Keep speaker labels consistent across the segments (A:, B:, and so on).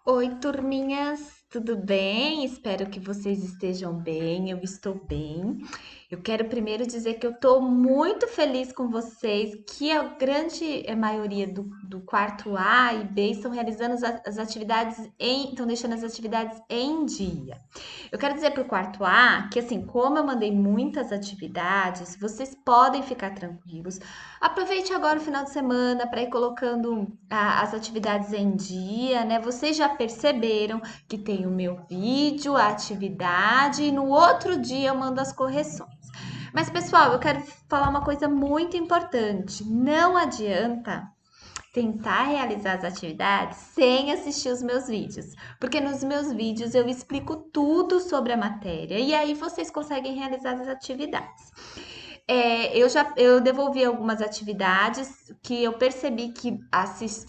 A: Oi, turminhas, tudo bem? Espero que vocês estejam bem. Eu estou bem. Eu quero primeiro dizer que eu estou muito feliz com vocês, que a grande maioria do quarto A e B estão realizando as atividades estão deixando as atividades em dia. Eu quero dizer para o quarto A que, assim, como eu mandei muitas atividades, vocês podem ficar tranquilos. Aproveite agora o final de semana para ir colocando as atividades em dia, né? Vocês já perceberam que tem o meu vídeo, a atividade, e no outro dia eu mando as correções. Mas, pessoal, eu quero falar uma coisa muito importante. Não adianta tentar realizar as atividades sem assistir os meus vídeos, porque nos meus vídeos eu explico tudo sobre a matéria e aí vocês conseguem realizar as atividades. Eu devolvi algumas atividades que eu percebi que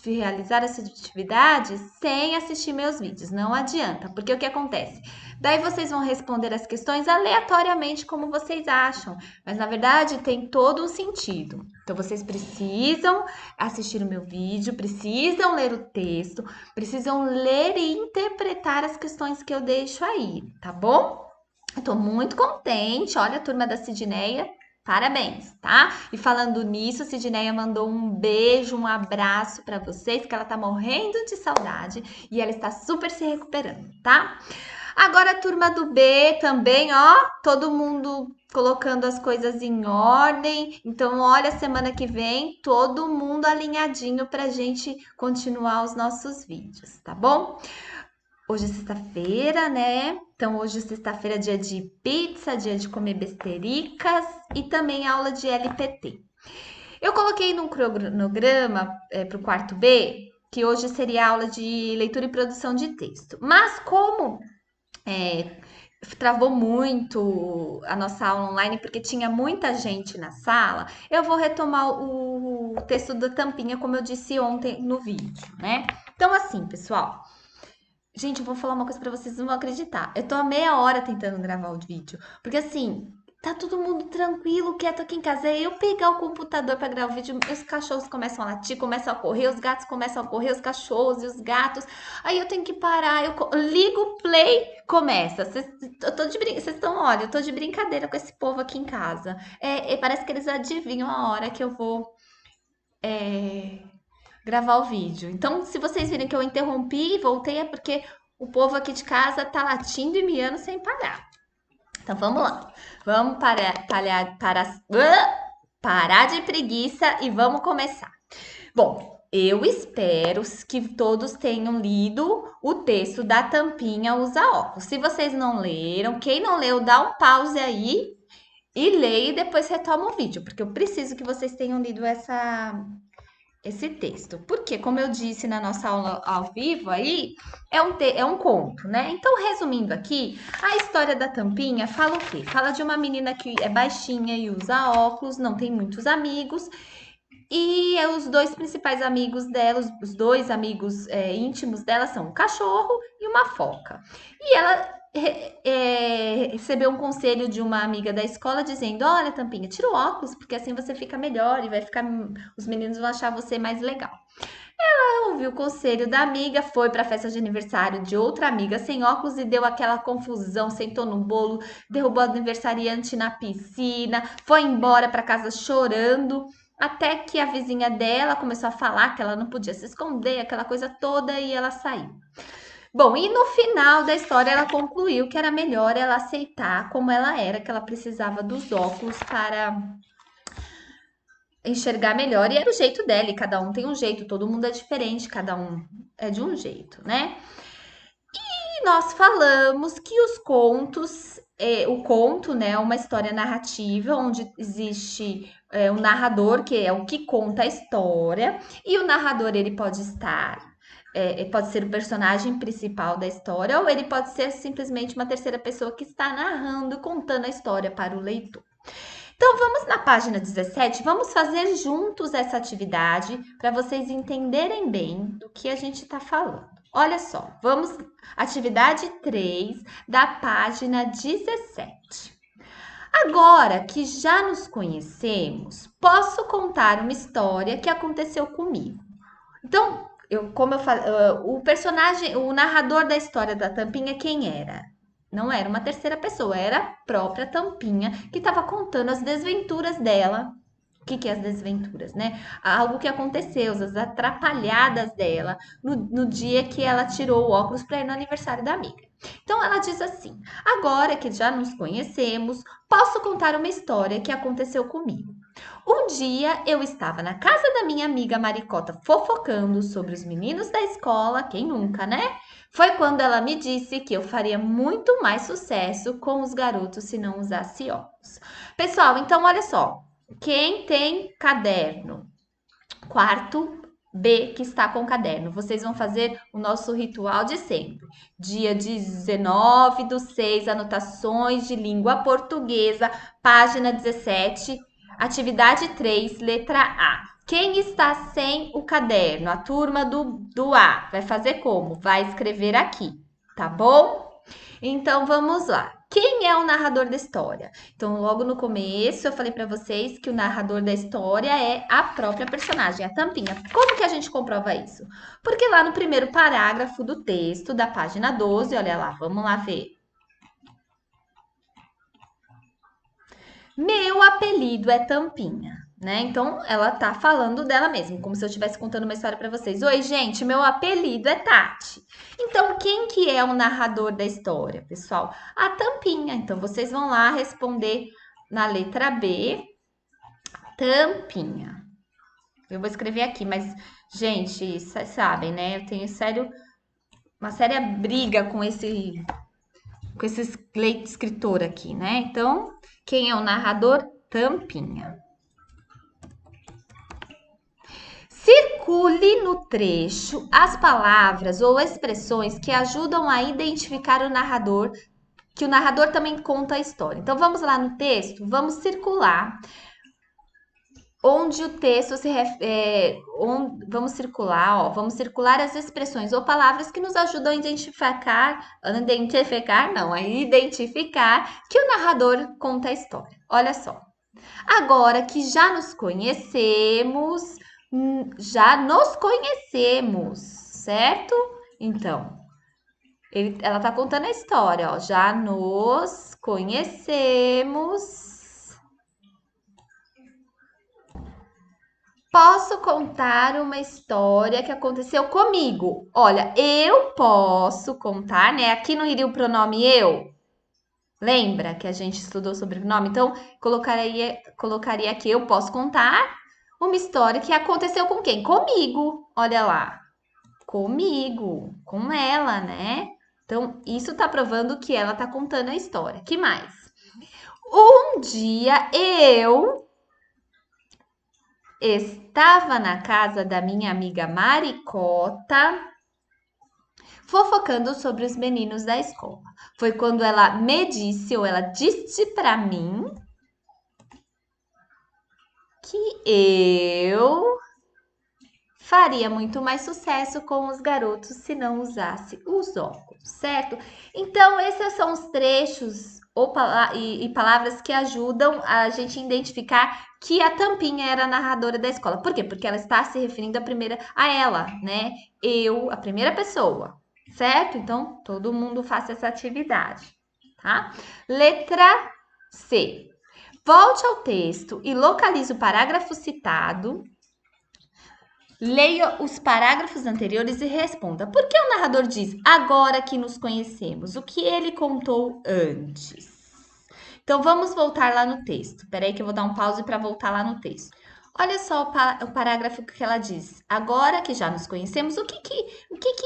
A: realizar essas atividades sem assistir meus vídeos. Não adianta, porque o que acontece? Daí vocês vão responder as questões aleatoriamente como vocês acham, mas na verdade tem todo um sentido. Então vocês precisam assistir o meu vídeo, precisam ler o texto, precisam ler e interpretar as questões que eu deixo aí, tá bom? Eu tô muito contente. Olha, a turma da Sidneia, parabéns, tá? E falando nisso, Sidneia mandou um beijo, um abraço para vocês, que ela tá morrendo de saudade e ela está super se recuperando, tá? Agora a turma do B também, ó, todo mundo colocando as coisas em ordem. Então, olha, semana que vem, todo mundo alinhadinho pra gente continuar os nossos vídeos, tá bom? Hoje é sexta-feira, né? Então, hoje é sexta-feira, dia de pizza, dia de comer bestericas e também aula de LPT. Eu coloquei num cronograma para o quarto B que hoje seria aula de leitura e produção de texto. Mas como é, travou muito a nossa aula online, porque tinha muita gente na sala, eu vou retomar o texto da tampinha, como eu disse ontem no vídeo, né? Então, assim, pessoal. Gente, eu vou falar uma coisa pra vocês não vão acreditar. Eu tô há meia hora tentando gravar o vídeo. Porque assim, tá todo mundo tranquilo, quieto aqui em casa. Aí eu pegar o computador pra gravar o vídeo, os cachorros começam a latir, começam a correr, os gatos começam a correr, os cachorros e os gatos. Aí eu tenho que parar, ligo o play, começa. Vocês estão, olha, eu tô de brincadeira com esse povo aqui em casa. Parece que eles adivinham a hora que eu vou gravar o vídeo. Então, se vocês virem que eu interrompi e voltei, é porque o povo aqui de casa tá latindo e miando sem parar. Então, vamos lá. Vamos parar de preguiça e vamos começar. Bom, eu espero que todos tenham lido o texto da tampinha Usa Óculos. Se vocês não leram, quem não leu, dá um pause aí e leia e depois retoma o vídeo, porque eu preciso que vocês tenham lido esse texto. Porque, como eu disse na nossa aula ao vivo aí, é um conto, né? Então, resumindo aqui, a história da tampinha fala o quê? Fala de uma menina que é baixinha e usa óculos, não tem muitos amigos, e os dois principais amigos dela, os dois amigos íntimos dela são um cachorro e uma foca. E ela recebeu um conselho de uma amiga da escola dizendo: Olha, Tampinha, tira o óculos, porque assim você fica melhor e vai ficar. Os meninos vão achar você mais legal. Ela ouviu o conselho da amiga, foi para a festa de aniversário de outra amiga sem óculos e deu aquela confusão, sentou no bolo, derrubou a aniversariante na piscina, foi embora para casa chorando. Até que a vizinha dela começou a falar que ela não podia se esconder, aquela coisa toda, e ela saiu. Bom, e no final da história ela concluiu que era melhor ela aceitar como ela era, que ela precisava dos óculos para enxergar melhor. E era o jeito dela, e cada um tem um jeito, todo mundo é diferente, cada um é de um jeito, né? E nós falamos que os contos, o conto, né, é uma história narrativa onde existe um narrador, que é o que conta a história, e o narrador ele pode estar pode ser o personagem principal da história, ou ele pode ser simplesmente uma terceira pessoa que está narrando, contando a história para o leitor. Então, vamos na página 17, vamos fazer juntos essa atividade para vocês entenderem bem do que a gente está falando. Olha só, vamos, atividade 3 da página 17. Agora que já nos conhecemos, posso contar uma história que aconteceu comigo. Então, como eu falei, o personagem, o narrador da história da Tampinha, quem era? Não era uma terceira pessoa, era a própria Tampinha que estava contando as desventuras dela. O que é as desventuras, né? Algo que aconteceu, as atrapalhadas dela no dia que ela tirou o óculos para ir no aniversário da amiga. Então ela diz assim: agora que já nos conhecemos, posso contar uma história que aconteceu comigo. Um dia eu estava na casa da minha amiga Maricota fofocando sobre os meninos da escola, quem nunca, né? Foi quando ela me disse que eu faria muito mais sucesso com os garotos se não usasse óculos. Pessoal, então olha só. Quem tem caderno? Quarto B que está com caderno. Vocês vão fazer o nosso ritual de sempre. Dia 19/6, anotações de língua portuguesa, página 17, atividade 3, letra A. Quem está sem o caderno? A turma do A. Vai fazer como? Vai escrever aqui, tá bom? Então vamos lá. Quem é o narrador da história? Então, logo no começo, eu falei para vocês que o narrador da história é a própria personagem, a Tampinha. Como que a gente comprova isso? Porque lá no primeiro parágrafo do texto, da página 12, olha lá, vamos lá ver. Meu apelido é Tampinha, né? Então, ela tá falando dela mesma, como se eu estivesse contando uma história para vocês. Oi, gente, meu apelido é Tati. Então, quem que é o narrador da história, pessoal? A Tampinha. Então, vocês vão lá responder na letra B, Tampinha. Eu vou escrever aqui, mas, gente, vocês sabem, né? Eu tenho uma séria briga com esse escritor aqui, né? Então, quem é o narrador? Tampinha. Circule no trecho as palavras ou expressões que ajudam a identificar o narrador, que o narrador também conta a história. Então vamos lá no texto, vamos circular onde o texto se vamos circular, ó, vamos circular as expressões ou palavras que nos ajudam a identificar que o narrador conta a história. Olha só. Agora que já nos conhecemos, certo? Então, ela tá contando a história, ó. Já nos conhecemos. Posso contar uma história que aconteceu comigo. Olha, eu posso contar, né? Aqui não iria o pronome eu. Lembra que a gente estudou sobre o nome? Então, colocaria aqui, eu posso contar uma história que aconteceu com quem? Comigo. Olha lá. Comigo. Com ela, né? Então, isso tá provando que ela tá contando a história. Que mais? Um dia eu estava na casa da minha amiga Maricota fofocando sobre os meninos da escola. Foi quando ela me disse, ou ela disse para mim, que eu faria muito mais sucesso com os garotos se não usasse os óculos, certo? Então, esses são os trechos e palavras que ajudam a gente identificar que a Tampinha era a narradora da escola. Por quê? Porque ela está se referindo a ela, né? Eu, a primeira pessoa, certo? Então, todo mundo faça essa atividade, tá? Letra C. Volte ao texto e localize o parágrafo citado. Leia os parágrafos anteriores e responda. Por que o narrador diz agora que nos conhecemos? O que ele contou antes? Então vamos voltar lá no texto. Peraí que eu vou dar um pause para voltar lá no texto. Olha só o parágrafo que ela diz. Agora que já nos conhecemos, o que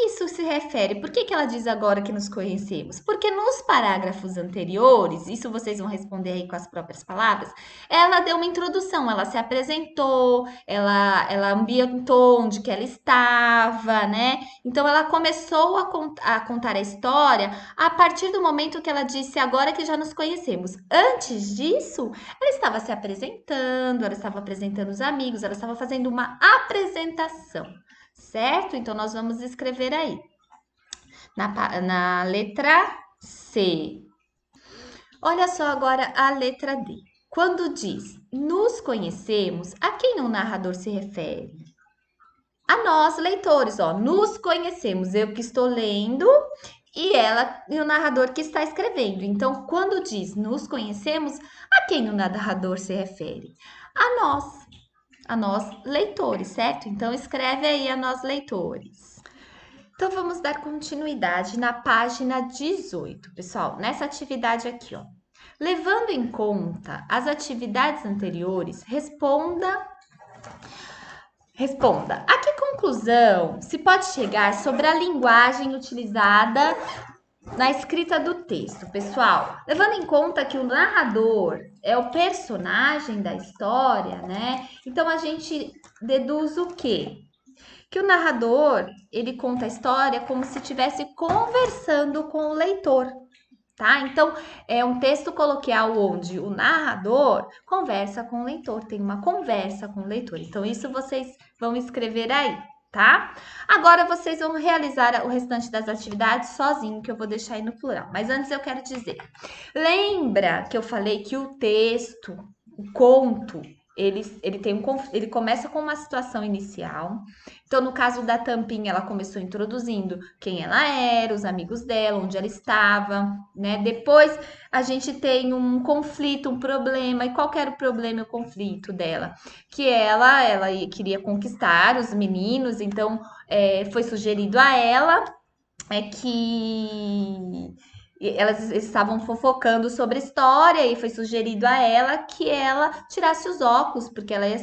A: isso se refere? Por que ela diz agora que nos conhecemos? Porque nos parágrafos anteriores, isso vocês vão responder aí com as próprias palavras, ela deu uma introdução, ela se apresentou, ela ambientou onde que ela estava, né? Então ela começou a contar a história a partir do momento que ela disse agora que já nos conhecemos. Antes disso, ela estava se apresentando, ela estava apresentando os amigos, ela estava fazendo uma apresentação, certo? Então, nós vamos escrever aí, na letra C. Olha só agora a letra D. Quando diz nos conhecemos, a quem o narrador se refere? a nós, leitores, ó, nos conhecemos, eu que estou lendo e ela e o narrador que está escrevendo. Então, quando diz nos conhecemos, a quem o narrador se refere? A nós leitores, certo? Então, escreve aí a nós leitores. Então, vamos dar continuidade na página 18, pessoal. Nessa atividade aqui, ó. Levando em conta as atividades anteriores, responda. A que conclusão se pode chegar sobre a linguagem utilizada na escrita do texto, pessoal? Levando em conta que o narrador é o personagem da história, né? Então a gente deduz o quê? Que o narrador, ele conta a história como se estivesse conversando com o leitor, tá? Então, é um texto coloquial onde o narrador conversa com o leitor, tem uma conversa com o leitor. Então, isso vocês vão escrever aí, tá? Agora, vocês vão realizar o restante das atividades sozinho, que eu vou deixar aí no plural. Mas antes eu quero dizer, lembra que eu falei que o texto, o conto, ele começa com uma situação inicial. Então, no caso da Tampinha, ela começou introduzindo quem ela era, os amigos dela, onde ela estava, né? Depois a gente tem um conflito, um problema. E qual que era o problema e o conflito dela? Que ela queria conquistar os meninos, então foi sugerido a ela que elas estavam fofocando sobre a história e foi sugerido a ela que ela tirasse os óculos, porque ela ia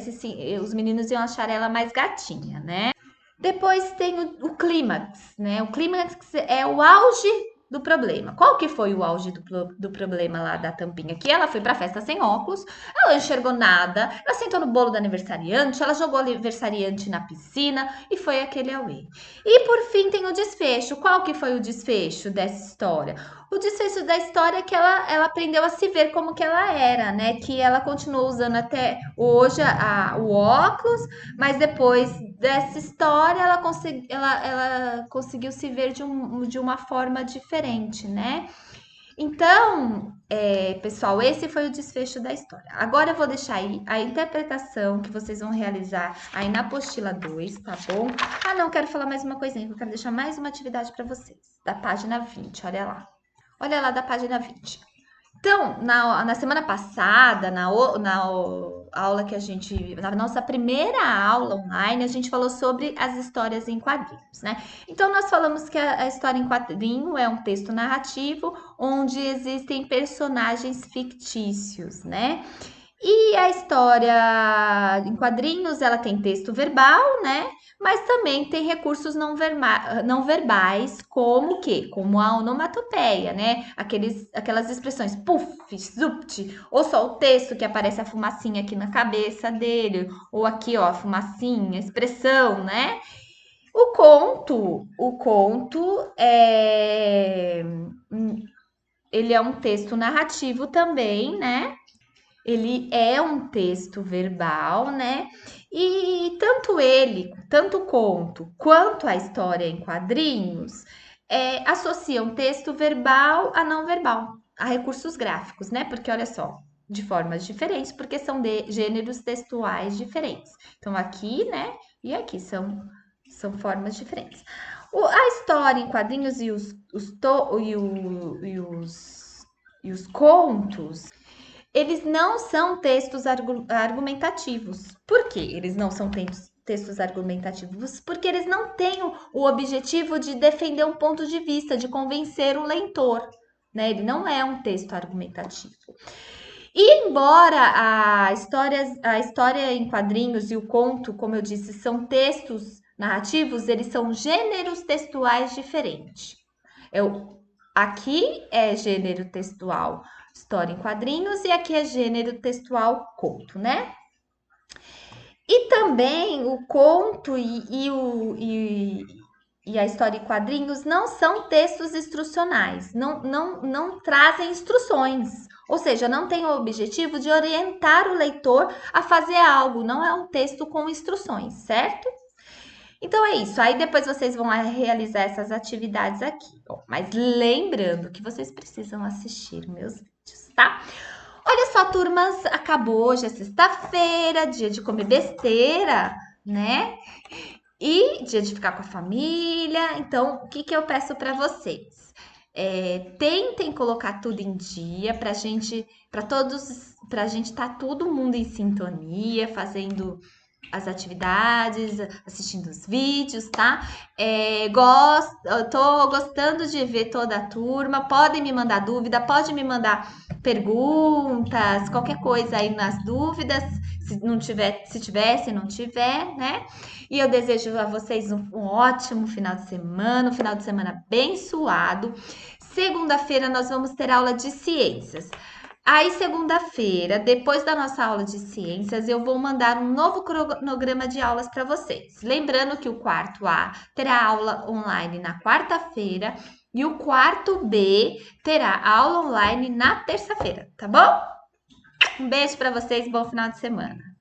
A: os meninos iam achar ela mais gatinha, né? Depois tem o clímax, né? O clímax é o auge do problema. Qual que foi o auge do problema lá da Tampinha? Que ela foi pra festa sem óculos, ela não enxergou nada, ela sentou no bolo do aniversariante, ela jogou o aniversariante na piscina e foi aquele auê. E por fim tem o desfecho. Qual que foi o desfecho dessa história? O desfecho da história é que ela aprendeu a se ver como que ela era, né? Que ela continuou usando até hoje o óculos, mas depois dessa história ela conseguiu se ver de uma forma diferente, né? Então, pessoal, esse foi o desfecho da história. Agora eu vou deixar aí a interpretação que vocês vão realizar aí na apostila 2, tá bom? Ah, não, quero falar mais uma coisinha, eu quero deixar mais uma atividade para vocês, da página 20, olha lá. Olha lá da página 20. Então, na semana passada, aula que a gente, na nossa primeira aula online, a gente falou sobre as histórias em quadrinhos, né? Então, nós falamos que a história em quadrinho é um texto narrativo onde existem personagens fictícios, né? E a história em quadrinhos, ela tem texto verbal, né? Mas também tem recursos não verbais, como o quê? Como a onomatopeia, né? Aquelas expressões puff, zupt, ou só o texto que aparece a fumacinha aqui na cabeça dele, ou aqui, ó, a fumacinha, expressão, né? O conto ele é um texto narrativo também, né? Ele é um texto verbal, né? E tanto o conto quanto a história em quadrinhos, associam texto verbal a não verbal, a recursos gráficos, né? Porque olha só, de formas diferentes, porque são de gêneros textuais diferentes. Então, aqui, né? E aqui são formas diferentes. A história em quadrinhos e os contos eles não são textos argumentativos. Por que eles não são textos argumentativos? Porque eles não têm o objetivo de defender um ponto de vista, de convencer o leitor. Né? Ele não é um texto argumentativo. E embora a história em quadrinhos e o conto, como eu disse, são textos narrativos, eles são gêneros textuais diferentes. Aqui é gênero textual história em quadrinhos e aqui é gênero textual conto, né? E também o conto e a história em quadrinhos não são textos instrucionais, não trazem instruções. Ou seja, não tem o objetivo de orientar o leitor a fazer algo, não é um texto com instruções, certo? Então é isso. Aí depois vocês vão realizar essas atividades aqui. Bom, mas lembrando que vocês precisam assistir meus vídeos, tá? Olha só, turmas, acabou hoje é sexta-feira, dia de comer besteira, né? E dia de ficar com a família. Então, o que que eu peço para vocês? Tentem colocar tudo em dia para gente estar todo mundo em sintonia, fazendo as atividades, assistindo os vídeos, tá? Eu tô gostando de ver toda a turma. Podem me mandar dúvida, pode me mandar perguntas, qualquer coisa aí nas dúvidas, se não tiver, se tiver, se não tiver, né? E eu desejo a vocês um ótimo final de semana, um final de semana abençoado. Segunda-feira nós vamos ter aula de ciências. Aí, segunda-feira, depois da nossa aula de ciências, eu vou mandar um novo cronograma de aulas para vocês. Lembrando que o quarto A terá aula online na quarta-feira e o quarto B terá aula online na terça-feira, tá bom? Um beijo para vocês, bom final de semana.